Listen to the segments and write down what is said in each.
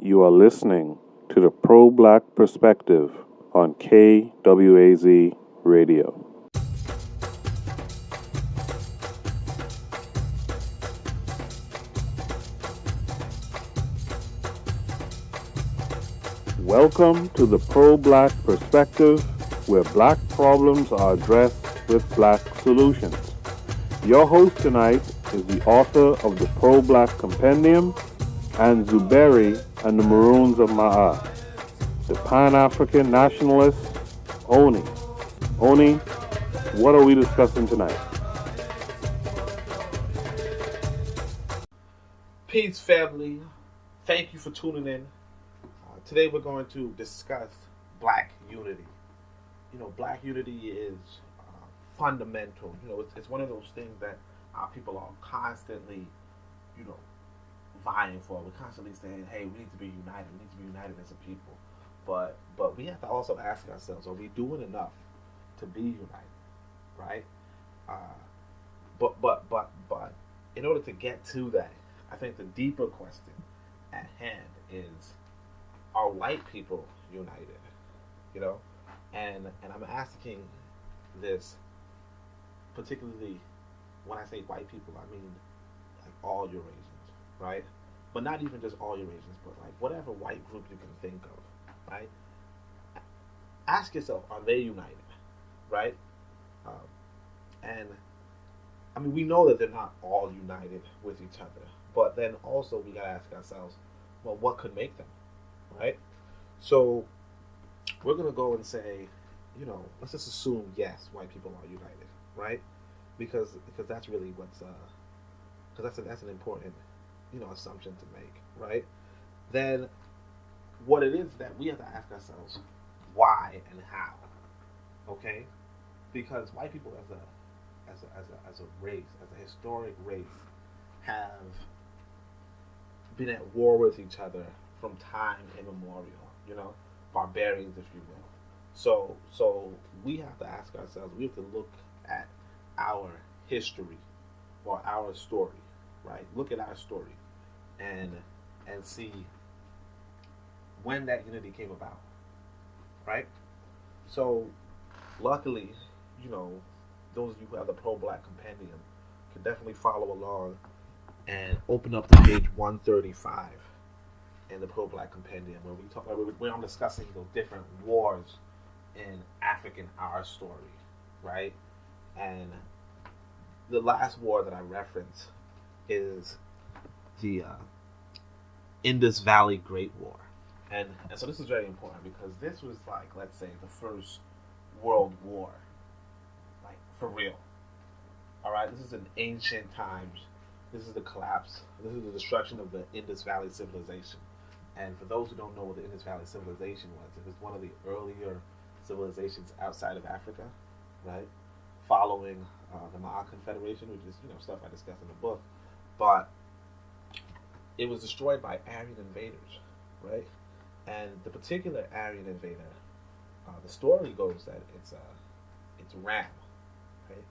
You are listening to the Pro-Black Perspective on KWAZ Radio. Welcome to the Pro-Black Perspective, where black problems are addressed with black solutions. Your host tonight is the author of the Pro-Black Compendium and Zuberi and the Maroons of Maa, the Pan-African Nationalist, Oni. Oni, what are we discussing tonight? Peace, family. Thank you for tuning in. Today we're going to discuss black unity. Black unity is fundamental. It's one of those things that our people are constantly, vying for. We're constantly saying, hey, we need to be united. We need to be united as a people. But we have to also ask ourselves, are we doing enough to be united, right? But in order to get to that, I think the deeper question at hand is, are white people united? And I'm asking this particularly when I say white people, I mean like all Eurasians, right? But not even just all Eurasians, but like whatever white group you can think of, right? Ask yourself, are they united, right? And I mean, we know that they're not all united with each other, but then also we gotta ask ourselves, well, what could make them, right? So we're gonna go and say, let's just assume yes, white people are united, right? Because that's really what's because that's an important assumption to make, right? Then what it is that we have to ask ourselves, why and how, okay? Because white people as a race, as a historic race, have been at war with each other from time immemorial, barbarians, if you will. So we have to ask ourselves, we have to look at our history or our story, right? Look at our story and see when that unity came about, right? So luckily, those of you who have the Pro-Black Compendium can definitely follow along and open up to page 135 in the Pro-Black Compendium, where I'm discussing those different wars in African our story, right? And the last war that I reference is the Indus Valley Great War, and so this is very important because this was like, let's say, the first World War, like for real. All right, this is in ancient times. This is the collapse. This is the destruction of the Indus Valley civilization. And for those who don't know what the Indus Valley civilization was, it was one of the earlier civilizations outside of Africa, right? Following the Maa Confederation, which is stuff I discuss in the book, but it was destroyed by Aryan invaders, right? And the particular Aryan invader, the story goes that it's Ram, right?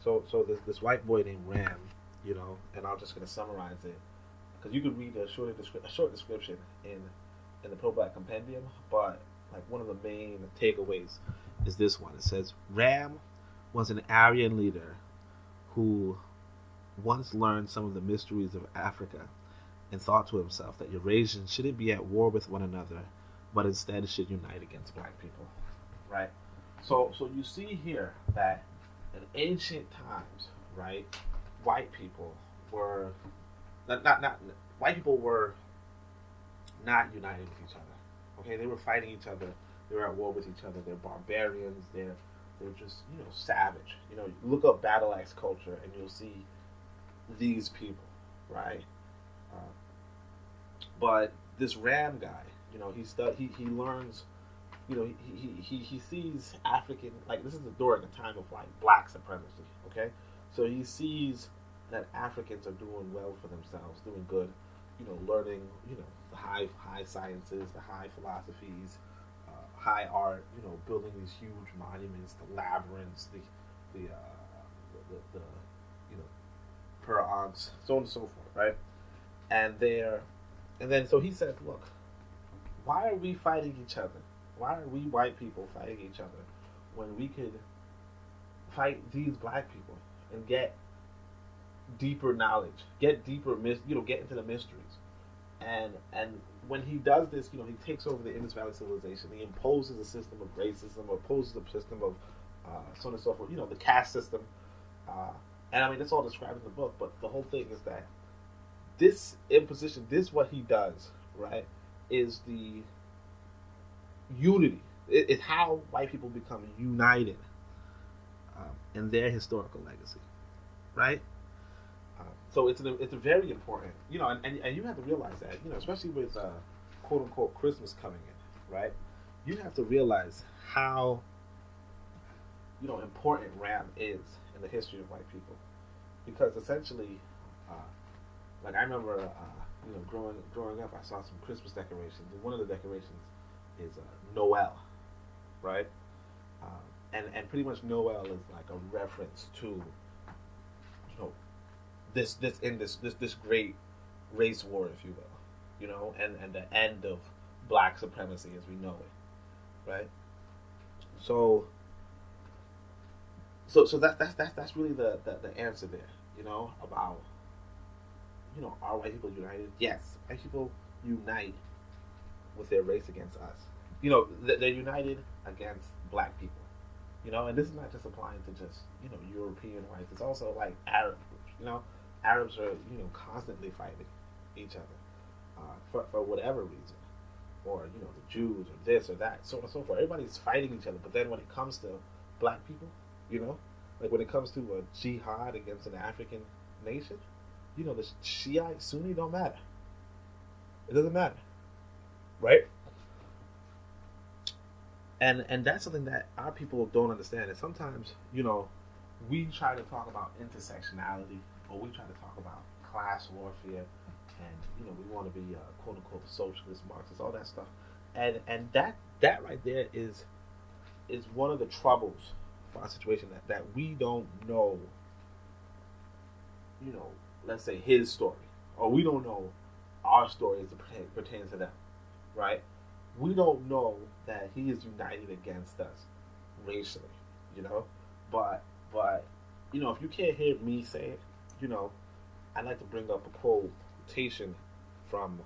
So this white boy named Ram, and I'm just going to summarize it because you could read a short description in the Pro-Black Compendium, but like one of the main takeaways is this one. It says, Ram was an Aryan leader who once learned some of the mysteries of Africa and thought to himself that Eurasians shouldn't be at war with one another, but instead should unite against black people, right? So you see here that in ancient times, right, white people were not united with each other. Okay, they were fighting each other. They were at war with each other. They're barbarians. They're just savage. Look up battle axe culture and you'll see these people, right? But this Ram guy, he learns, he sees African, like this is during a time of like black supremacy. Okay, so he sees that Africans are doing well for themselves, doing good, learning, the high sciences, the high philosophies, high art, building these huge monuments, the labyrinths, the pyramids, so on and so forth, right? And then so he said, look, why are we fighting each other? Why are we white people fighting each other when we could fight these black people and get deeper knowledge, get deeper, get into the mysteries, and when he does this, he takes over the Indus Valley civilization. He imposes a system of racism, imposes a system of so on and so forth. The caste system, and I mean that's all described in the book. But the whole thing is that this imposition, this what he does, right, is the unity. It's how white people become united in their historical legacy, right? So it's a very important, and you have to realize that, especially with quote unquote Christmas coming in, right? You have to realize how, important Ram is in the history of white people, because essentially, like I remember, growing up, I saw some Christmas decorations, and one of the decorations is Noel, right? And pretty much Noel is like a reference to, this great race war, if you will, and the end of black supremacy as we know it, right? So that's really the answer there, about, are white people united? Yes, white people unite with their race against us. They're united against black people, and this is not just applying to just, European whites. It's also like Arab groups, Arabs are, constantly fighting each other for whatever reason, or the Jews or this or that, so on and so forth. Everybody's fighting each other. But then when it comes to black people, like when it comes to a jihad against an African nation, the Shiite Sunni don't matter. It doesn't matter, right? And that's something that our people don't understand. And sometimes, we try to talk about intersectionality, or we try to talk about class warfare, and we want to be quote unquote socialist, Marxist, all that stuff, and that right there is one of the troubles for our situation, that we don't know, let's say his story, or we don't know our story as it pertains to them, right? We don't know that he is united against us racially, but if you can't hear me say it, I'd like to bring up a quotation from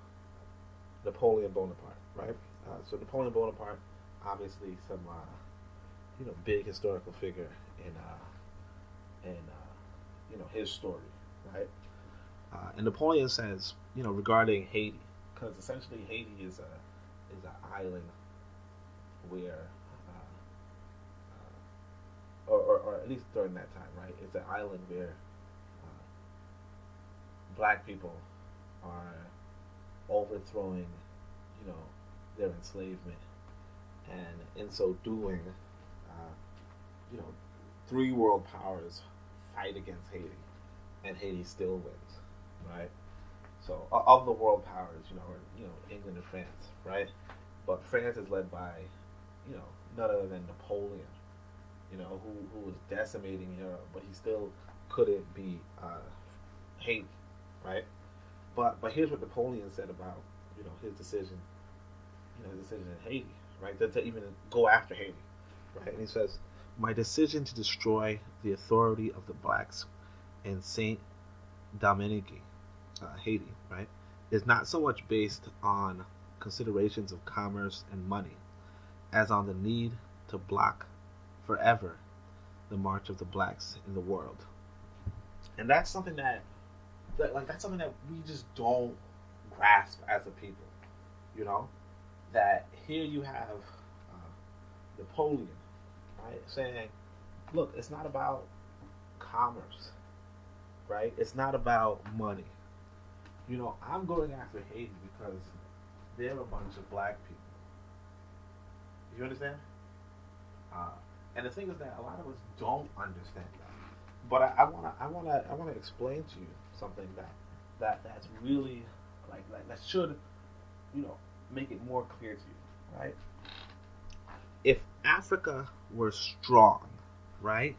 Napoleon Bonaparte, right? So Napoleon Bonaparte, obviously some, big historical figure in his story, right? And Napoleon says, regarding Haiti, because essentially Haiti is an island where, or at least during that time, right? It's an island where black people are overthrowing, their enslavement, and in so doing, three world powers fight against Haiti, and Haiti still wins, right? So of the world powers, are, England and France, right? But France is led by, none other than Napoleon, who was decimating Europe, but he still couldn't be Haiti, right? But here's what Napoleon said about, his decision, in Haiti, right? To even go after Haiti, right? And he says, "My decision to destroy the authority of the blacks in Saint Domingue, Haiti, right, is not so much based on considerations of commerce and money, as on the need to block forever the march of the blacks in the world." And that's something that we just don't grasp as a people, that here you have Napoleon, right, saying, look, it's not about commerce, right? It's not about money. I'm going after Haiti because they're a bunch of black people. You understand? And the thing is that a lot of us don't understand that. But I wanna explain to you something that's really like that should, make it more clear to you, right? If Africa were strong, right?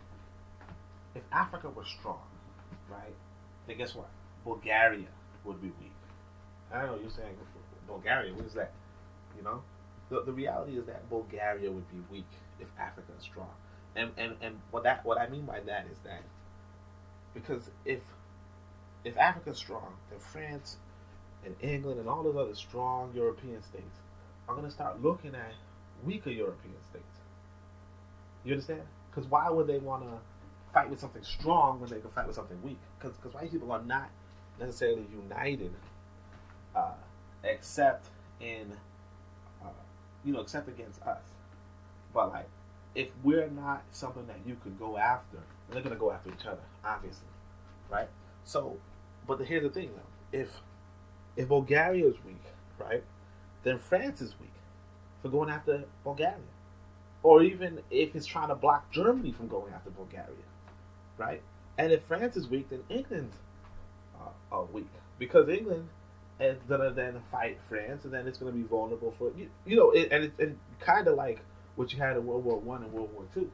If Africa were strong, right? Then guess what? Bulgaria would be weak. I don't know, you're saying Bulgaria, what is that? You know, the reality is that Bulgaria would be weak if Africa is strong, and what I mean by that is that because if Africa's strong, then France and England and all those other strong European states are going to start looking at weaker European states. You understand? Because why would they want to fight with something strong when they can fight with something weak? Because white people are not necessarily united, except in, except against us. But like, if we're not something that you could go after, they're gonna go after each other, obviously, right? So, but here's the thing, though: if Bulgaria is weak, right, then France is weak for going after Bulgaria, or even if it's trying to block Germany from going after Bulgaria, right? And if France is weak, then England's weak because England is gonna then fight France, and then it's gonna be vulnerable for and kind of like what you had in World War One and World War Two.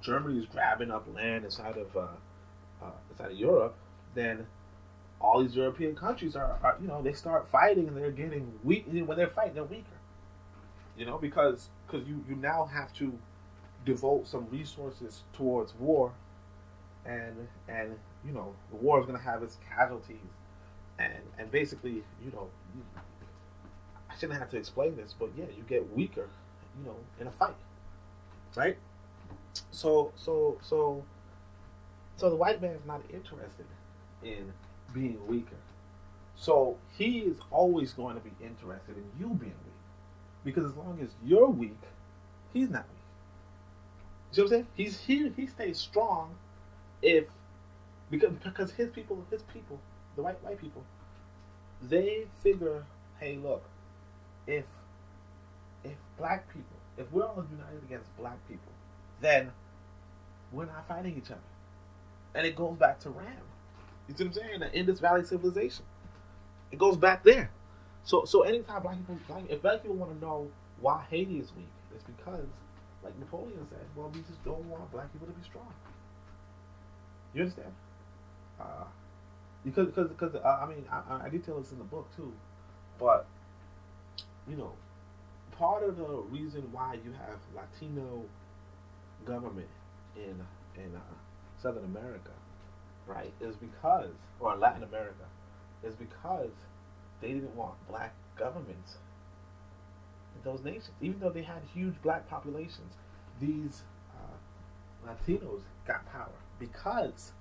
Germany is grabbing up land inside of Europe, then all these European countries are they start fighting and they're getting weak. When they're fighting, they're weaker. Because you now have to devote some resources towards war, and the war is going to have its casualties, and basically I shouldn't have to explain this, but yeah, you get weaker, in a fight, right? So the white man is not interested in being weaker. So he is always going to be interested in you being weak. Because as long as you're weak, he's not weak. You see what I'm saying? He stays strong because his people, the white people, they figure, hey, look, if black people, if we're all united against black people, then we're not fighting each other. And it goes back to Ram. You see what I'm saying? The Indus Valley civilization. It goes back there. So anytime if black people want to know why Haiti is weak, it's because, like Napoleon said, well, we just don't want black people to be strong. You understand? Because I detail this in the book too, but part of the reason why you have Latino government in Southern America, right, is because, or Latin America, is because they didn't want black governments in those nations. Even though they had huge black populations, these Latinos got power because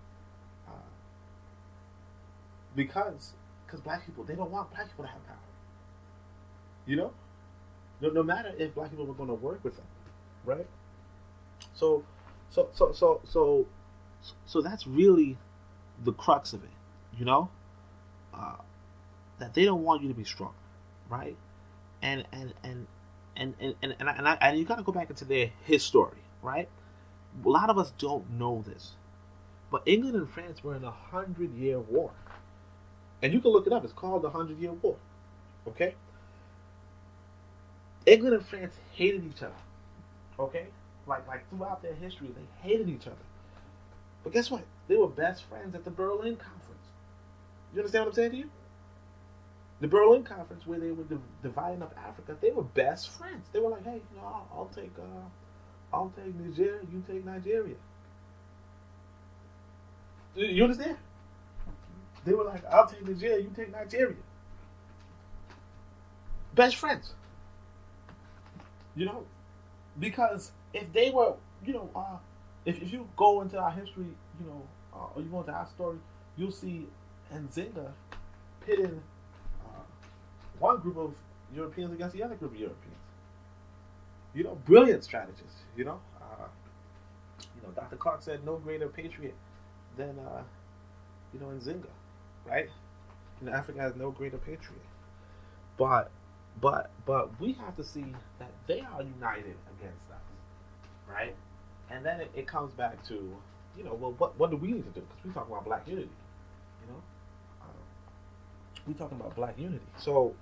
black people, they don't want black people to have power. No matter if black people were going to work with them, right? So that's really the crux of it, that they don't want you to be strong, right? And you got to go back into their history, right? A lot of us don't know this, but England and France were in a 100-year war, and you can look it up. It's called the 100-Year War. Okay. England and France hated each other. Okay, like throughout their history, they hated each other. But guess what? They were best friends at the Berlin Conference. You understand what I'm saying to you? The Berlin Conference, where they were dividing up Africa, they were best friends. They were like, hey, I'll take Niger, you take Nigeria. You understand? They were like, I'll take Niger, you take Nigeria. Best friends. Because if they were, if you go into our history, or you go into our story, you'll see Nzinga pitting one group of Europeans against the other group of Europeans. Brilliant strategists. Dr. Clark said no greater patriot than Nzinga, right? Africa has no greater patriot. But we have to see that they are united against us, right? And then it comes back to, well, what do we need to do? Because we talk about black unity, we talking about black unity. So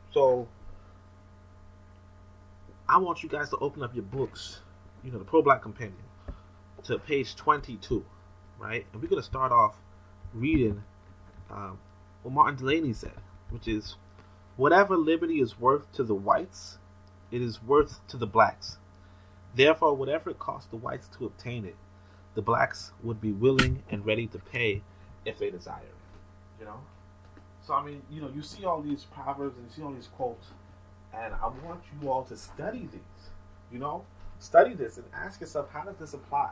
I want you guys to open up your books, the Pro-Black Compendium, to page 22, right? And we're going to start off reading what Martin Delaney said, which is, Whatever liberty is worth to the whites, it is worth to the blacks. Therefore, whatever it costs the whites to obtain it, the blacks would be willing and ready to pay if they desire it. You know? So, I mean, you know, you see all these proverbs and you see all these quotes, and I want you all to study these. You know? Study this and ask yourself, how does this apply?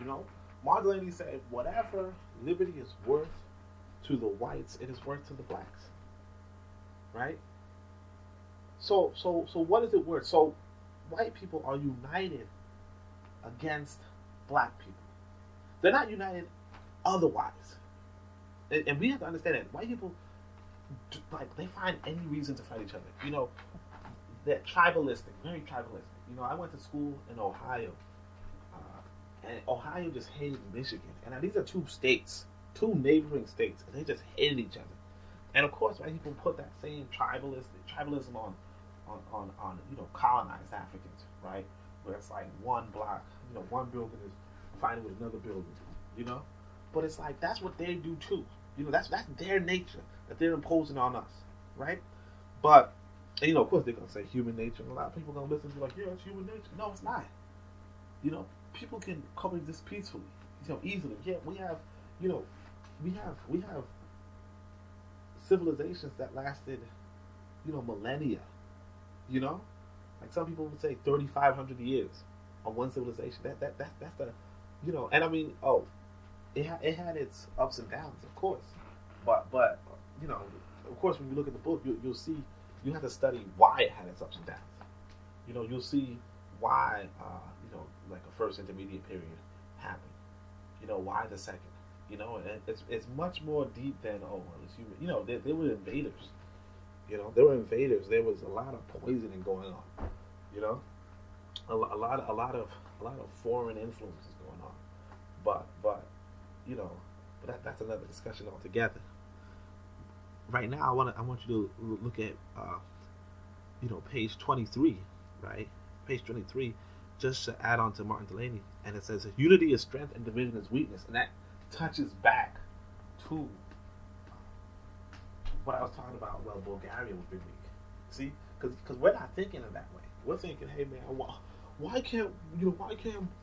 You know? Mark Delaney said, whatever liberty is worth to the whites, it is worth to the blacks. Right? So what is it worth? So white people are united against black people. They're not united otherwise. And we have to understand that white people, like, they find any reason to fight each other. You know, they're tribalistic, very tribalistic. You know, I went to school in Ohio, and Ohio just hated Michigan. And now these are two states, two neighboring states, and they just hated each other. And of course, white people put that same tribalism on you know, colonized Africans, right? Where it's like one block, you know, one building is fighting with another building, you know. But it's like that's what they do too. You know, that's their nature that they're imposing on us, right? But and, you know, of course they're gonna say human nature, and a lot of people are gonna listen to like, yeah, it's human nature. No, it's not. You know, people can coexist peacefully, you know, easily. Yeah, we have, you know, we have civilizations that lasted, you know, millennia. You know, like some people would say 3,500 years on one civilization. That's the, you know, and I mean, it had its ups and downs, of course, but you know, of course, when you look at the book, you'll see, you have to study why it had its ups and downs. You know, you'll see why, you know, like a first intermediate period happened. You know, why the second. You know, and it's much more deep than it's human. You know, they were invaders. You know, there were invaders. There was a lot of poisoning going on. You know, a lot of foreign influences going on. But you know, that's another discussion altogether. Right now, I want you to look at you know, page 23, right? Page 23, just to add on to Martin Delaney, and it says unity is strength and division is weakness, and that touches back to what I was talking about. Well, Bulgaria would be weak. See, because we're not thinking of that way. We're thinking, hey man, why can't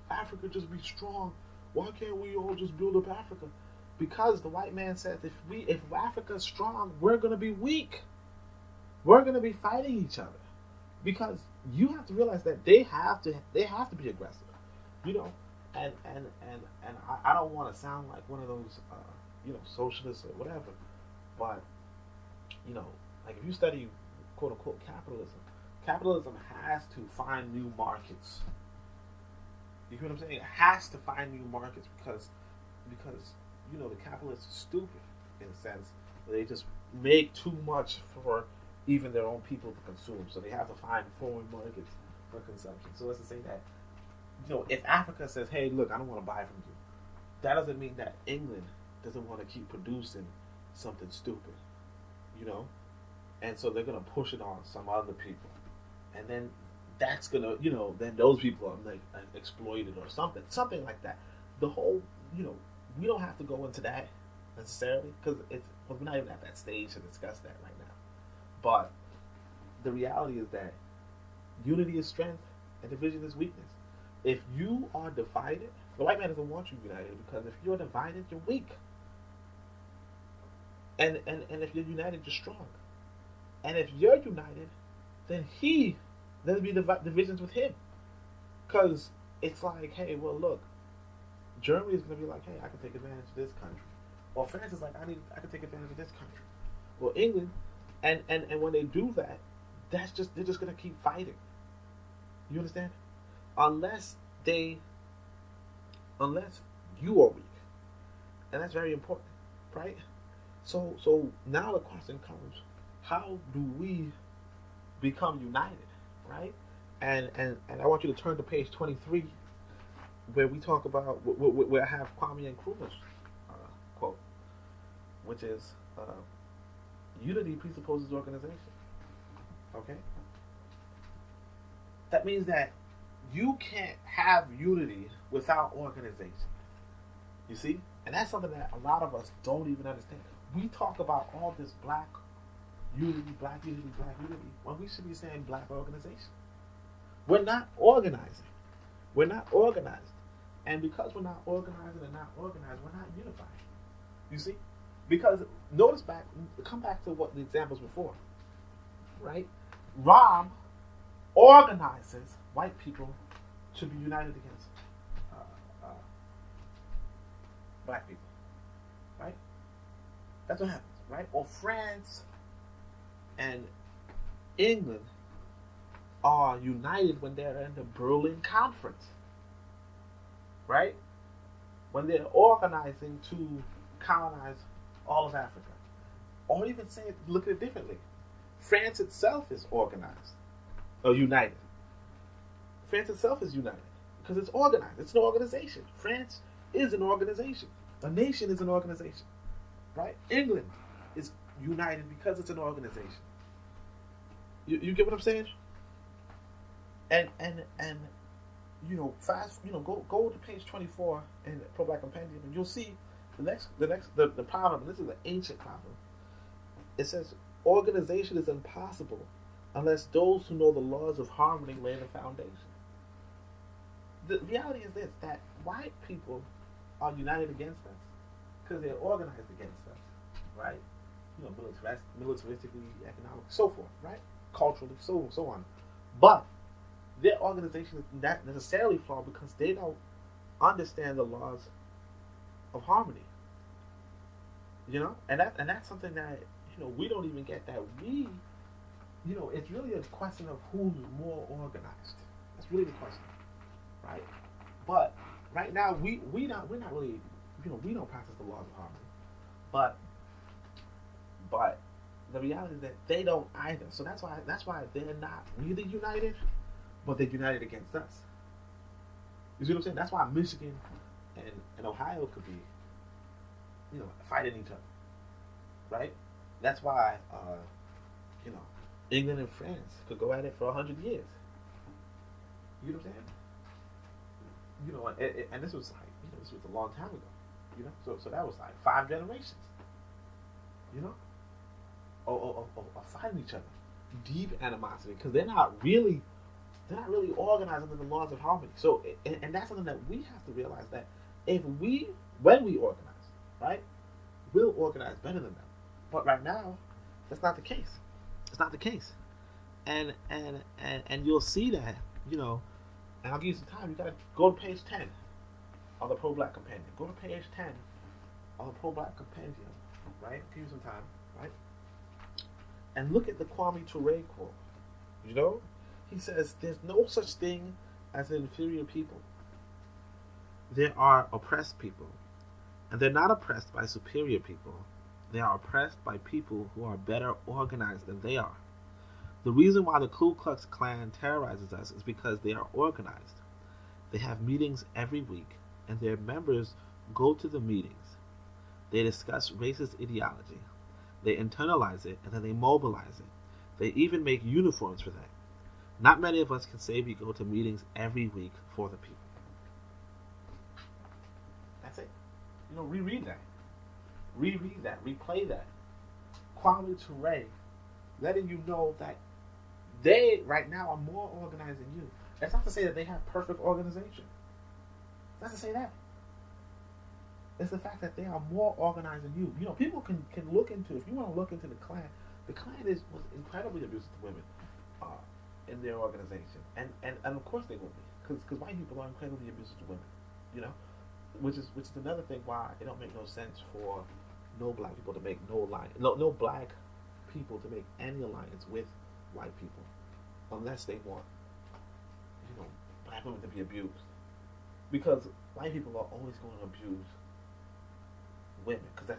Africa just be strong? Why can't we all just build up Africa? Because the white man says if Africa's strong, we're gonna be weak. We're gonna be fighting each other. Because you have to realize that they have to be aggressive. You know, and I don't want to sound like one of those you know, socialists or whatever, but you know, like if you study quote unquote capitalism has to find new markets. You know what I'm saying? It has to find new markets because you know, the capitalists are stupid in a sense. They just make too much for even their own people to consume, so they have to find foreign markets for consumption. So let's just say that, you know, if Africa says, hey, look, I don't want to buy from you, that doesn't mean that England doesn't want to keep producing something stupid, you know? And so they're going to push it on some other people. And then that's going to, you know, then those people are like exploited or something like that. The whole, you know, we don't have to go into that necessarily because we're not even at that stage to discuss that right now. But the reality is that unity is strength and division is weakness. If you are divided, the white man doesn't want you united because if you're divided, you're weak. And if you're united, you're strong. And if you're united, then there'll be divisions with him. Because it's like, hey, well, look, Germany is going to be like, hey, I can take advantage of this country. Or France is like, I can take advantage of this country. Or England, and when they do that, they're just going to keep fighting. You understand? Unless you are weak. And that's very important, right? So now the question comes, how do we become united, right? And I want you to turn to page 23, where we talk about, where I have Kwame Nkrumah's quote, which is, unity presupposes organization, okay? That means that you can't have unity without organization, you see? And that's something that a lot of us don't even understand. We talk about all this black unity, black unity, when we should be saying black organization. We're not organizing. We're not organized. And because we're not organizing and not organized, we're not unified. You see? Because come back to what the examples before. Right? Rob organizes white people to be united against black people. Right? That's what happens. Right? Or France and England are united when they're in the Berlin Conference. Right? When they're organizing to colonize all of Africa. Or even look at it differently. France itself is organized. Or united. France itself is united. Because it's organized. It's an organization. France is an organization. A nation is an organization. Right? England is united because it's an organization. You get what I'm saying? And go to page 24 in the Pro-Black Compendium, and you'll see the problem. And this is an ancient problem. It says organization is impossible unless those who know the laws of harmony lay the foundation. The reality is this: that white people are united against us because they're organized against us, right? Militaristically, economically, so forth, right? Culturally, so on. But their organization is not necessarily flawed because they don't understand the laws of harmony. And that's something that we don't even get. That it's really a question of who's more organized. That's really the question, right? But right now we're not really we don't practice the laws of harmony, but the reality is that they don't either. So that's why they're not really united, but they're united against us. You see what I'm saying? That's why Michigan and Ohio could be, fighting each other, right? That's why, England and France could go at it for 100 years. You know what I'm saying? And this was this was a long time ago. So that was like 5 generations. Of fighting each other, deep animosity, because they're not really organized under the laws of harmony. So, and that's something that we have to realize, that when we organize, right, we'll organize better than them. But right now, that's not the case. It's not the case. And you'll see that, and I'll give you some time. You gotta go to page 10 of the Pro-Black Compendium. Go to page 10 of the Pro-Black Compendium, right? Give you some time, right? And look at the Kwame Ture quote. He says, "There's no such thing as an inferior people. There are oppressed people, and they're not oppressed by superior people. They are oppressed by people who are better organized than they are. The reason why the Ku Klux Klan terrorizes us is because they are organized. They have meetings every week, and their members go to the meetings. They discuss racist ideology. They internalize it, and then they mobilize it. They even make uniforms for that. Not many of us can say we go to meetings every week for the people." That's it. Reread that. Replay that. Kwame Ture letting you know that they, right now, are more organized than you. That's not to say that they have perfect organization. That's not to say that. It's the fact that they are more organized than you. People can look into, if you want to look into the Klan was incredibly abusive to women in their organization. And of course they will be. Because white people are incredibly abusive to women. Which is another thing why it don't make no sense for no black people to make no black people to make any alliance with white people unless they want, black women to be abused. Because white people are always going to abuse women, because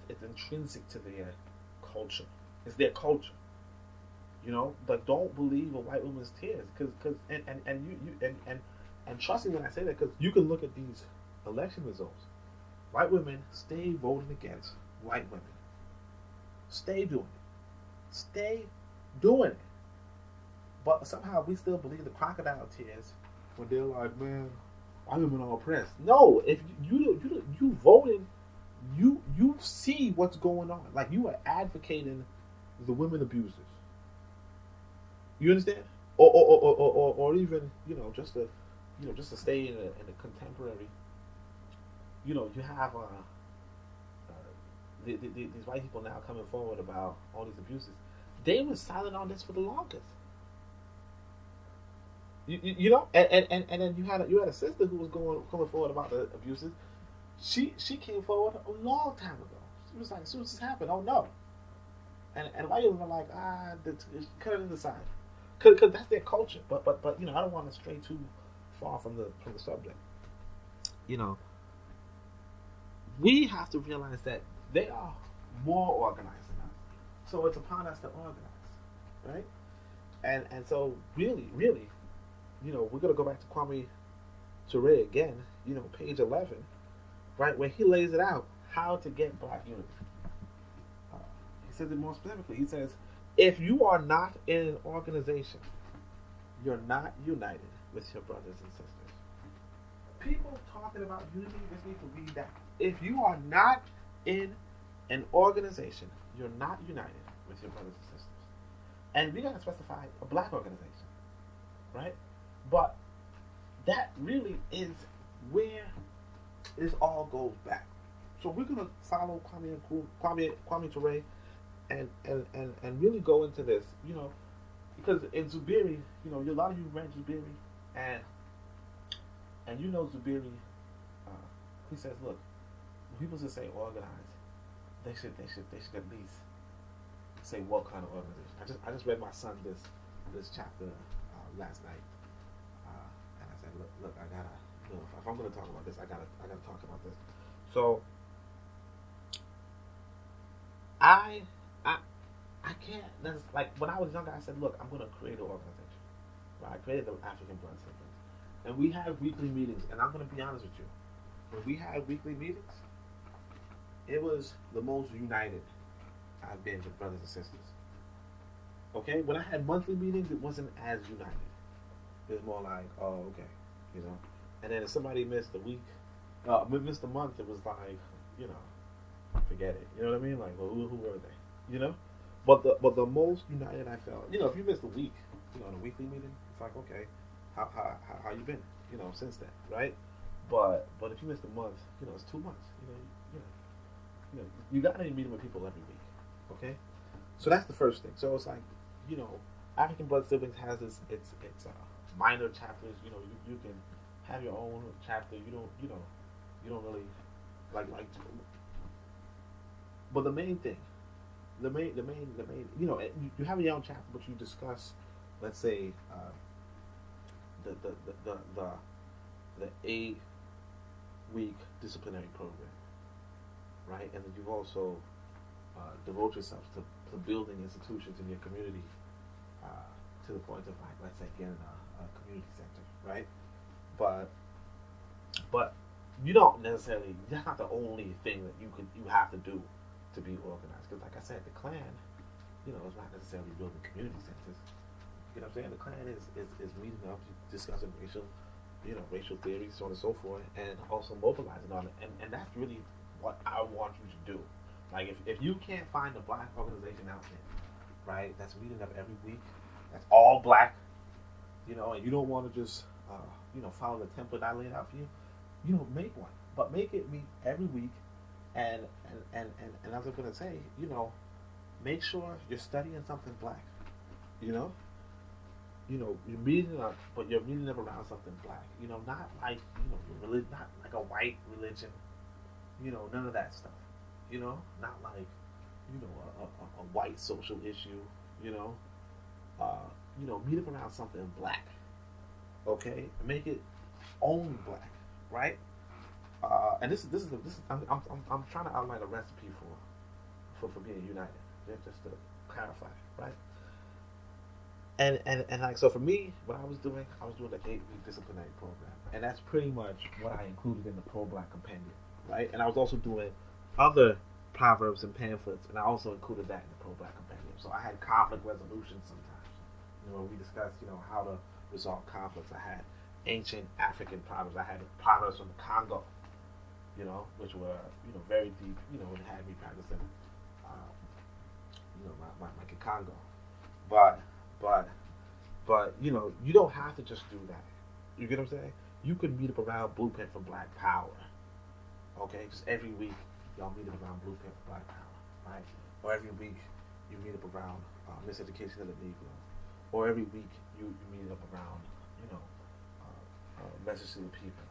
it's intrinsic to their culture. It's their culture, But don't believe a white woman's tears, because and trust me when I say that, because you can look at these election results. White women stay voting against white women. Stay doing it. But somehow we still believe the crocodile tears when they're like, man, white women are oppressed. No, if you voted, you see what's going on. Like, you are advocating the women abusers. You understand? Or even just to stay in a contemporary. You have these white people now coming forward about all these abuses. They were silent on this for the longest. And then you had a sister who was coming forward about the abuses. She came forward a long time ago. She was like, as soon as this happened, oh no. And white people were like, cut it to the side, because that's their culture. But I don't want to stray too far from the subject. We have to realize that they are more organized than us. So it's upon us to organize, right? And so really, we're gonna go back to Kwame Ture again. Page 11, right, where he lays it out how to get black unity. He says it more specifically. He says, if you are not in an organization, you're not united with your brothers and sisters. People talking about unity just need to read that. If you are not in an organization, you're not united with your brothers and sisters. And we gotta specify a black organization, right? But that really is where this all goes back. So we're gonna follow Kwame Ture and really go into this, because in Zuberi, a lot of you read Zuberi, and Zuberi, he says, look, when people just say organize, they should at least say what kind of organization. I just read my son this chapter last night, and I said, look, I gotta, if I'm gonna talk about this, I gotta talk about this. So I can't. Like when I was younger, I said, look, I'm gonna create an organization. Right? I created the African Blood Siblings, and we have weekly meetings. And I'm gonna be honest with you, when we had weekly meetings, it was the most united I've been with brothers and sisters. Okay, when I had monthly meetings, it wasn't as united. It was more like, oh, okay, And then if somebody missed a week, missed a month, it was like, forget it. You know what I mean? Like, well, who were they? But the most united I felt, if you missed a week, in a weekly meeting, it's like, okay, how you been? Since then, right? But if you missed a month, it's 2 months. You got to be meeting with people every week. Okay, so that's the first thing. So it's like, African Blood Siblings has its minor chapters. You can have your own chapter. You don't really like. But the main thing, the main, you have your own chapter, but you discuss, let's say, the 8-week disciplinary program, right? And then you've also devote yourself to building institutions in your community, to the point of, like, let's say, getting a community center, right? But you don't necessarily, that's not the only thing that you have to do to be organized. Because like I said, the Klan, is not necessarily building community centers. You know what I'm saying? The Klan is meeting up, discussing racial theories, so on and so forth, and also mobilizing on it. And that's really what I want you to do. Like, if you can't find a black organization out there, right, that's meeting up every week, that's all black, and you don't want to just, follow the template I laid out for you, make one. But make it meet every week, and as I'm going to say, make sure you're studying something black, you're meeting up, but you're meeting up around something black, not like, religion, not like a white religion, none of that stuff. Not like, a white social issue, meet up around something black, okay? Make it only black, right? And this is I'm trying to outline a recipe for being united, just to clarify, right? And like, so for me, what I was doing the 8-week disciplinary program, and that's pretty much what I included in the Pro-Black Compendium, right? And I was also doing other proverbs and pamphlets, and I also included that in the Pro-Black Compendium. So I had conflict resolution sometimes, we discussed, how to resolve conflicts. I had ancient African proverbs. I had proverbs from the Congo, which were, very deep, and had me practicing, my Kikongo. But but you don't have to just do that. You get what I'm saying? You could meet up around Blueprint for Black Power. Okay, just every week y'all meet up around Blueprint for Black Power, right? Or every week you meet up around Miseducation of the Negro. Or every week you meet up around Message to the People.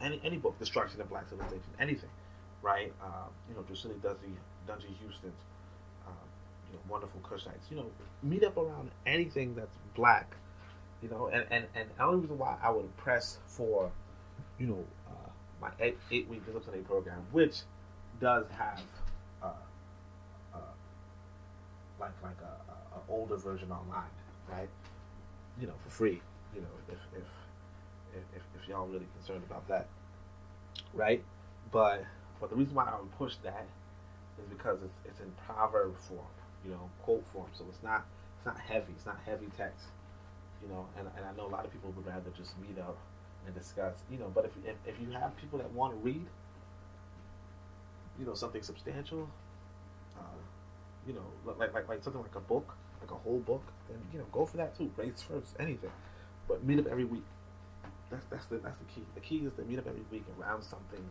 Any book, Destruction of Black Civilization, anything, right? Drusilla Dungy Houston's, wonderful Kushites. Meet up around anything that's black. And the only reason why I would press for, my 8-week disciplinary program, which does have like a older version online, right? For free. If y'all really concerned about that, right? But the reason why I would push that is because it's in proverb form, quote form. So it's not heavy. It's not heavy text, and I know a lot of people would rather just meet up and discuss, But if you have people that want to read, something substantial, like something like a book, like a whole book, then go for that too. Race first, anything, but meet up every week. That's the key. The key is to meet up every week around something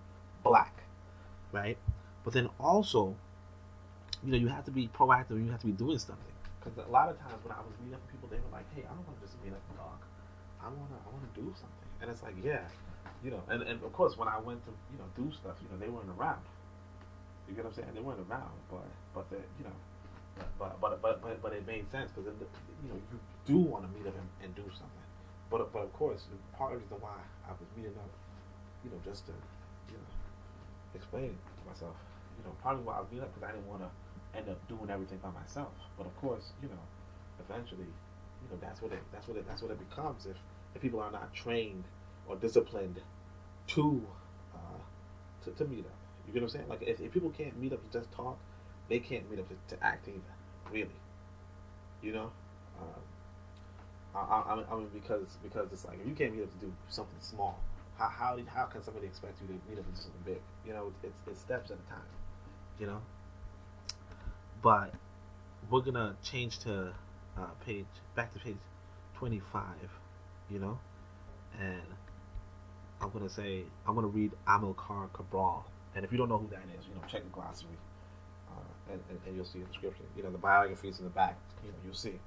black, right? But then also, you have to be proactive and you have to be doing something. Because a lot of times when I was meeting up with people, they were like, "Hey, I don't want to just meet up and talk. I want to do something." And it's like, yeah, and of course when I went to do stuff, they weren't around. You get what I'm saying? They weren't around, but they, but it made sense because you do want to meet up and do something. But of course, part of the reason why I was meeting up, just to, explain to myself, part of why I was meeting up because I didn't want to end up doing everything by myself. But of course, eventually, that's what it becomes if people are not trained or disciplined to meet up. You get what I'm saying? Like if people can't meet up to just talk, they can't meet up to act either. Really, I mean, because it's like if you can't meet up to do something small, how can somebody expect you to meet up and do something big? It's steps at a time. But we're gonna change to back to page 25. And I'm gonna read Amilcar Cabral. And if you don't know who that is, check the glossary, and you'll see the description. The biographies in the back. You'll see.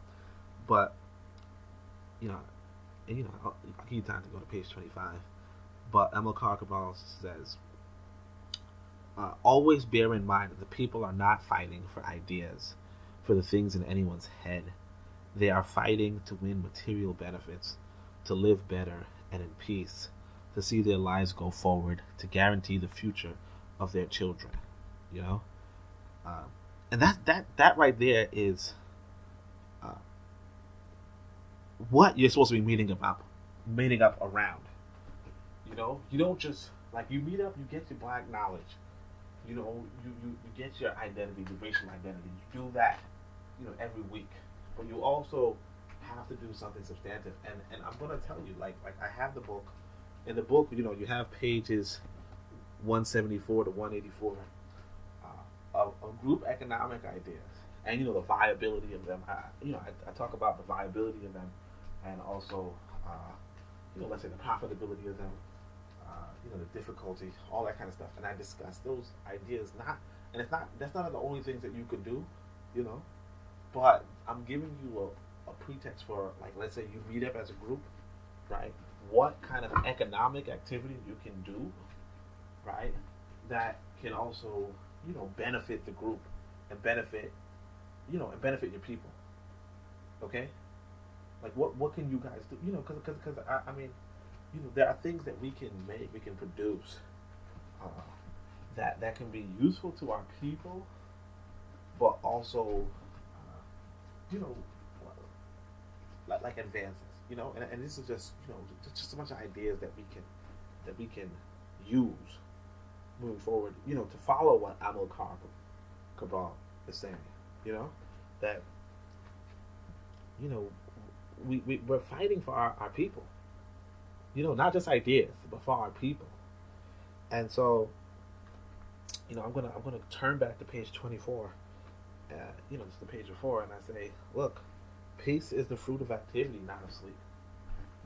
But I'll give you time to go to page 25. But Amilcar Cabral says, always bear in mind that the people are not fighting for ideas, for the things in anyone's head. They are fighting to win material benefits, to live better and in peace, to see their lives go forward, to guarantee the future of their children. And that right there is what you're supposed to be meeting up around. You don't just you meet up, you get your black knowledge, you get your identity, your racial identity. You do that, every week. But you also have to do something substantive. And I'm gonna tell you, like I have the book. In the book, you have pages 174 to 184 of group economic ideas, and the viability of them. I talk about the viability of them, and also let's say the profitability of them, the difficulty, all that kind of stuff. And I discuss those ideas. That's not the only things that you could do, but I'm giving you a pretext for, let's say you meet up as a group, right? What kind of economic activity you can do, right? That can also, benefit the group and benefit your people. Okay? What can you guys do? Because I mean, there are things that we can make, we can produce, that can be useful to our people, but also, like advances, and this is just just a bunch of ideas that we can use moving forward, to follow what Amilcar Cabral is saying, that we're fighting for our people, not just ideas, but for our people. And so, I'm gonna turn back to page 24, just the page before, and I say, look, peace is the fruit of activity, not of sleep.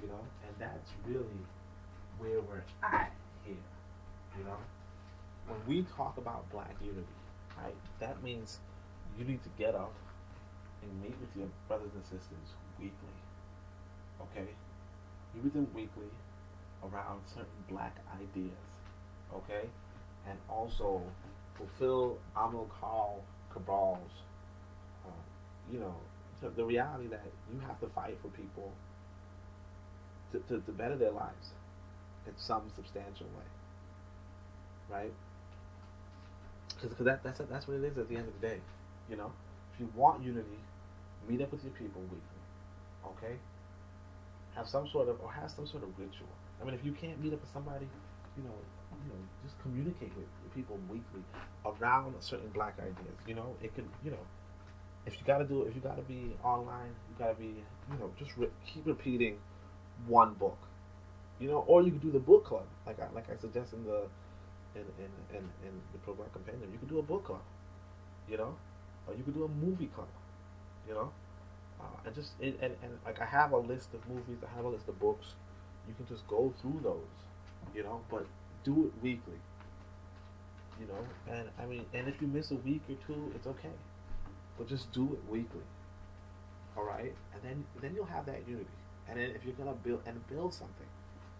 And that's really where we're at here. When we talk about black unity, right, that means you need to get up and meet with your brothers and sisters weekly. Okay? Meet with them weekly around certain black ideas. Okay? And also fulfill Amil Cabal's, the reality that you have to fight for people to better their lives in some substantial way. Right? Because that's what it is at the end of the day. If you want unity, meet up with your people weekly. Okay? Have some sort of ritual. I mean, if you can't meet up with somebody, just communicate with people weekly around certain black ideas. It can, if you gotta be online, you gotta be, keep repeating one book, or you could do the book club, like I suggest in the Pro-Black Compendium. You could do a book club, or you could do a movie club, and like I have a list of movies, I have a list of books. You can just go through those, but do it weekly, and I mean, and if you miss a week or two, it's okay, but just do it weekly. All right, and then you'll have that unity. And then if you're gonna build something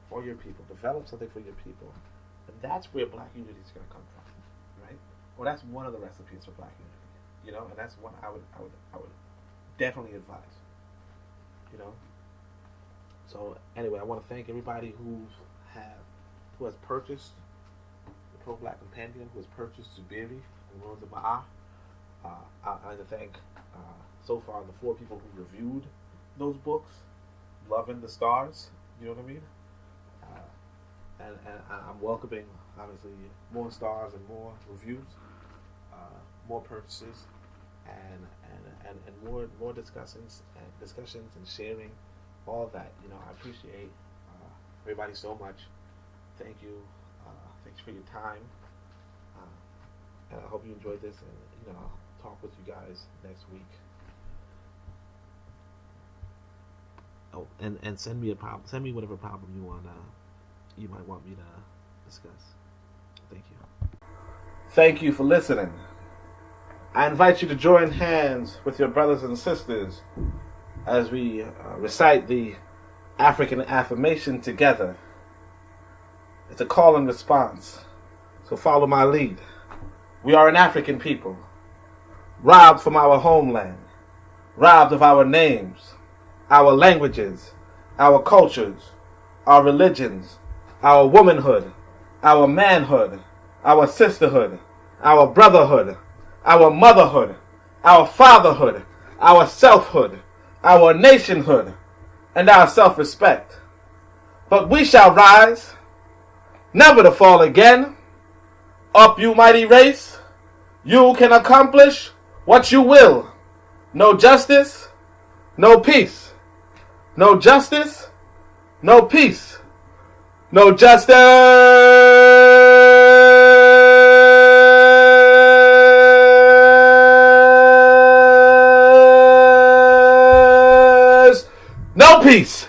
for your people, develop something for your people, and that's where black unity is gonna come from, right? Well, that's one of the recipes for black unity, and that's one I would definitely advise, So anyway, I want to thank everybody who has purchased the Pro-Black Compendium, who has purchased Zuberi and Maroons of Maa. I'd like to thank so far the 4 people who reviewed those books, loving the stars. You know what I mean? And I'm welcoming, obviously, more stars and more reviews, more purchases, and more discussions and sharing, all of that. I appreciate everybody so much. Thank you. Thanks for your time. And I hope you enjoyed this, and I'll talk with you guys next week. Oh, and send me whatever problem you might want me to discuss. Thank you. Thank you for listening. I invite you to join hands with your brothers and sisters as we recite the African affirmation together. It's a call and response, so follow my lead. We are an African people, robbed from our homeland, robbed of our names, our languages, our cultures, our religions, our womanhood, our manhood, our sisterhood, our brotherhood, our motherhood, our fatherhood, our selfhood, our nationhood, and our self-respect. But we shall rise, never to fall again. Up, you mighty race, you can accomplish what you will. No justice, no peace. No justice, no peace. No justice, no peace.